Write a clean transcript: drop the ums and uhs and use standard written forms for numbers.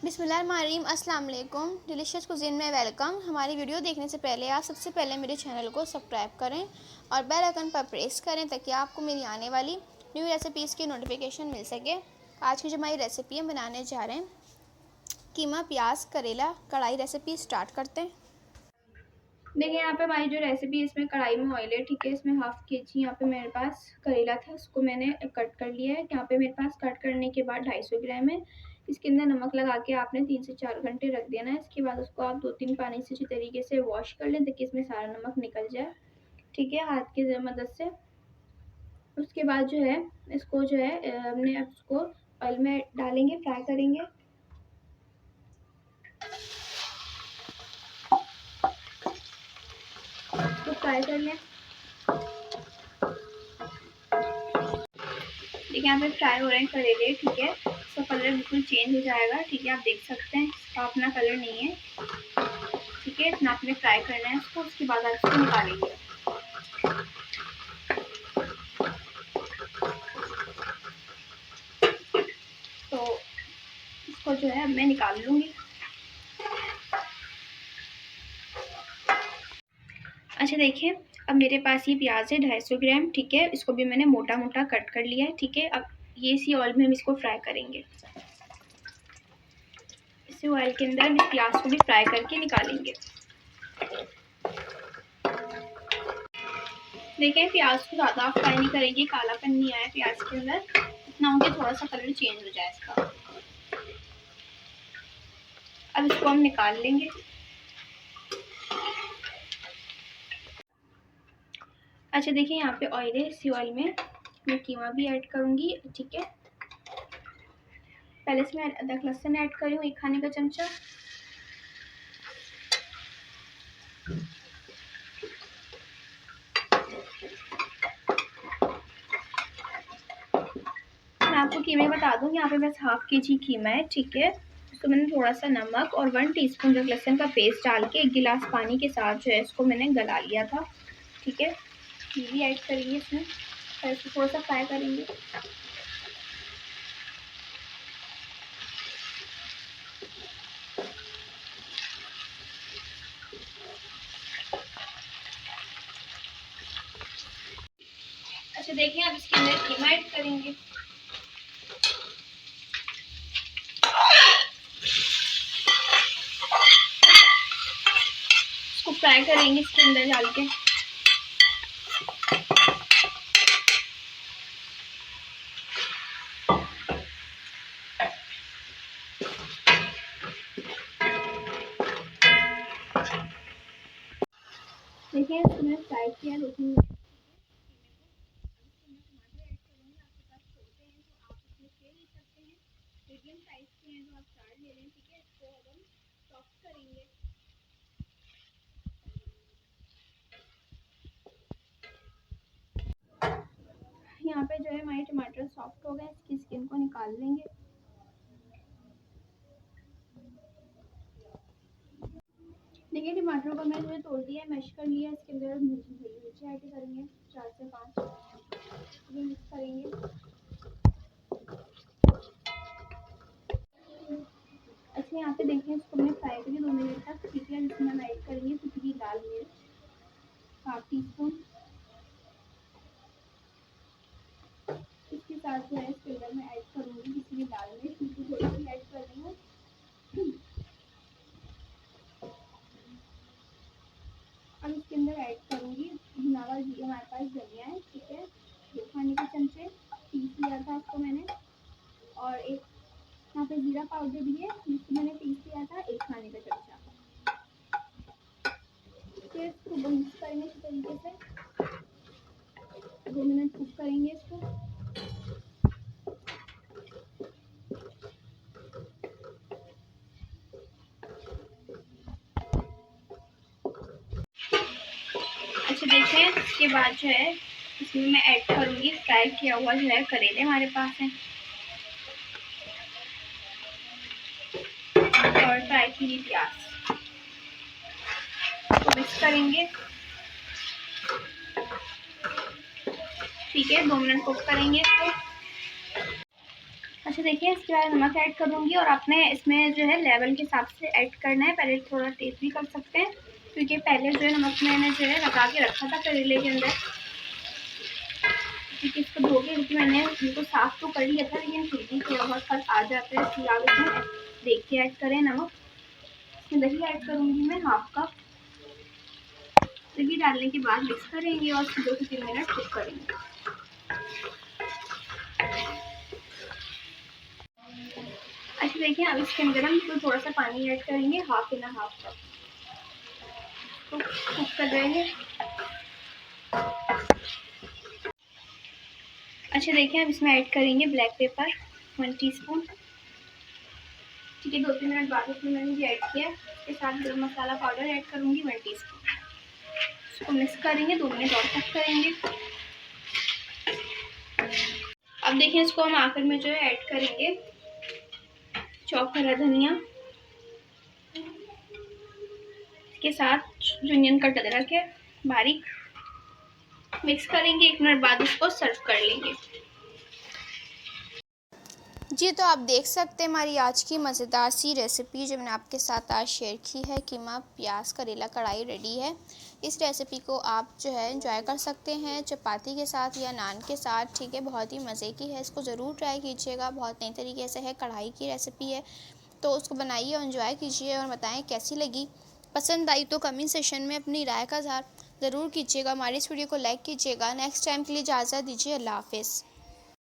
बिस्मिल्लाहिर्रहमानिर्रहीम। अस्सलाम वालेकुम। डिलीशियस कुज़ीन में वेलकम। हमारी वीडियो देखने से पहले आप सबसे पहले मेरे चैनल को सब्सक्राइब करें और बेल आइकन पर प्रेस करें ताकि आपको मेरी आने वाली न्यू रेसिपीज़ की नोटिफिकेशन मिल सके। आज की जो हमारी रेसिपी हम बनाने जा रहे हैं कीमा प्याज करेला कढ़ाई रेसिपी स्टार्ट करते हैं। देखिए यहाँ पे हमारी जो रेसिपी इसमें कढ़ाई में ऑयल है, ठीक है। इसमें हाफ के जी यहाँ पे मेरे पास करेला था, उसको मैंने कट कर लिया है। यहाँ पे मेरे पास कट करने के बाद 250 ग्राम है। इसके अंदर नमक लगा के आपने 3 से 4 घंटे रख देना है। इसके बाद उसको आप 2-3 पानी से अच्छी तरीके से वॉश कर लें ताकि इसमें सारा नमक निकल जाए, ठीक है, हाथ की मदद से। उसके बाद जो है इसको जो है हमने उसको ऑयल में डालेंगे, फ्राई करेंगे। तो फ्राई कर लें। देखिए यहाँ पे फ्राई हो रहे हैं करेले, ठीक है। इसका कलर बिल्कुल चेंज हो जाएगा, ठीक है। आप देख सकते हैं इसका अपना कलर नहीं है, ठीक है। इतना आपने फ्राई करना है इसको। उसके बाद आप इसको निकालेंगे। तो इसको जो है अब मैं निकाल लूँगी। अच्छा देखिए, अब मेरे पास ये प्याज है 250 ग्राम, ठीक है। इसको भी मैंने मोटा मोटा कट कर लिया है, ठीक है। अब ये इसी ऑयल में हम इसको फ्राई करेंगे। इसी ऑयल के अंदर हम इस प्याज को भी फ्राई करके निकालेंगे। देखिए प्याज को ज़्यादा आप फ्राई नहीं करेंगे, कालापन नहीं आया प्याज के अंदर, इतना हो कि थोड़ा सा कलर चेंज हो जाए इसका। अब इसको हम निकाल लेंगे। अच्छा देखिए यहाँ पे ऑयल है, इसी ऑयल में मैं कीमा भी ऐड करूँगी, ठीक है। पहले इसमें अदरक लहसुन ऐड करी हूँ 1 खाने का चमचा। मैं आपको कीमे बता दूँ, यहाँ पे बस हाफ के जी कीमा है, ठीक है। तो मैंने थोड़ा सा नमक और 1 टीस्पून अदरक लहसुन का पेस्ट डाल के 1 गिलास पानी के साथ जो है इसको मैंने गला लिया था, ठीक है। ये भी ऐड करेंगे इसमें और इसको थोड़ा सा फ्राई करेंगे। अच्छा देखिए अब इसके अंदर कीमा ऐड करेंगे। इसको फ्राई करेंगे इसके अंदर डाल के। देखिए इसको मैंने फ्राई किया 2-3 मिनट। मीडियम साइज के हैं तो आप 4 ले लें, ठीक है। इसको अब हम सॉफ्ट करेंगे। यहाँ पे जो है हमारे टमाटर सॉफ्ट हो गए, इसकी स्किन को निकाल लेंगे। देखिए टमाटर को मैंने तोड़ दिया है, मैश कर लिया है। इसके अंदर मिर्ची ऐड करेंगे 4 से 5, ये मिक्स करेंगे। अच्छा यहाँ पे देखिए इसको मैंने फ्राई करिए 2 मिनट तक, ठीक है। इसमें हम ऐड करेंगे कुटी लाल मिर्च 1/2 टीस्पून। इसके साथ जो है इसके अंदर मैं ऐड करूँगी किसी लाल मिर्च, क्योंकि थोड़ी सी ऐड कर रही हूँ। अब इसके अंदर ऐड करूँगी भुना जी, हमारे पास धनिया है, ठीक है। 2 खाने के चमचे पीस लिया था उसको मैंने, और एक यहाँ पे जीरा पाउडर भी है जिसको मैंने पीस लिया था 1 खाने का चमचा। फिर इसको मिक्स करेंगे इस तरीके से, 2 मिनट कुक करेंगे इसको। अच्छा देखिए इसके बाद जो है इसमें मैं ऐड करूँगी फ्राई किया हुआ जो है करेले हमारे पास है, और फ्राई की हुई प्याज तो मिक्स करेंगे, ठीक है। 2 मिनट कुक करेंगे इसको। अच्छा अच्छा देखिए, इसके बाद नमक ऐड करूँगी और आपने इसमें जो है लेवल के हिसाब से ऐड करना है। पहले थोड़ा टेस्ट भी कर सकते हैं, क्योंकि पहले जो है नमक मैंने जो है लगा के रखा था करेले के अंदर, क्योंकि इसको धो के मैंने इनको साफ़ तो कर लिया था, लेकिन फिर भी थोड़ा बहुत फर्क आ जाता है, इसलिए आप इसमें देख के ऐड करें नमक। इसमें दही ऐड करूँगी मैं हाफ कप। दही डालने के बाद मिक्स करेंगे और 2 से 3 मिनट कुक करेंगे। अच्छा देखिए, अब इसके अंदर हम थोड़ा सा पानी ऐड करेंगे, हाफ कप, तो कुक कर देंगे। अच्छा देखिए, अब इसमें ऐड करेंगे ब्लैक पेपर 1 टीस्पून। ठीक है, 2-3 मिनट बाद इसमें मैंने ये ऐड किया। इसके साथ गरम मसाला पाउडर ऐड करूँगी 1 टीस्पून। इसको मिक्स करेंगे, 2 मिनट और कुक करेंगे। अब देखिए, इसको हम आखिर में जो है ऐड करेंगे चॉप हरा धनिया के साथ जो अनियन कट अदरक है बारीक। मिक्स करेंगे, 1 मिनट बाद इसको सर्व कर लेंगे। जी तो आप देख सकते हैं हमारी आज की मज़ेदार सी रेसिपी जो मैंने आपके साथ आज शेयर की है, कीमा प्याज करेला कढ़ाई रेडी है। इस रेसिपी को आप जो है एंजॉय कर सकते हैं चपाती के साथ या नान के साथ। ठीक है, बहुत ही मज़े की है, इसको ज़रूर ट्राई कीजिएगा। बहुत नई तरीके से है, कढ़ाई की रेसिपी है, तो उसको बनाइए और एंजॉय कीजिए और बताएं कैसी लगी। पसंद आई तो कमेंट सेशन में अपनी राय का इज़हार ज़रूर कीजिएगा। हमारी इस वीडियो को लाइक कीजिएगा। नेक्स्ट टाइम के लिए इजाज़त दीजिए। अल्लाह हाफ़िज़।